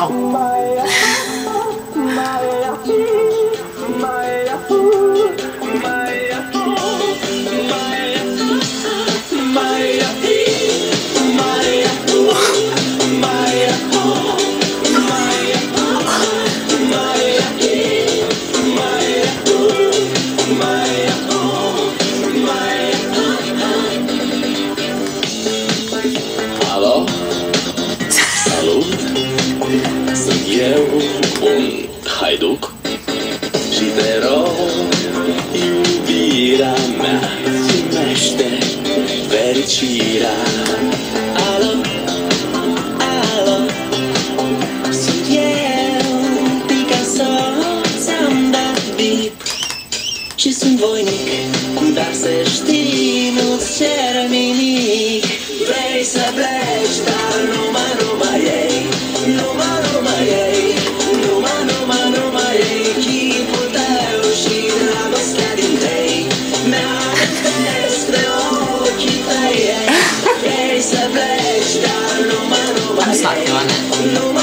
Wow. Alo? Salut? Sunt eu, un haiduc și te rog, iubirea mea primește fericirea. Alo? Alo? Sunt eu, Picasso, ți-am dat bip și sunt voinic, dar să știi, nu-ți cer nimic. Vrei să pleci, dar numai ei, numai ei, numai ei, chipul tău și dragostea din tei mi-amintesc de ochii tăi. Vrei să pleci, dar numai ei,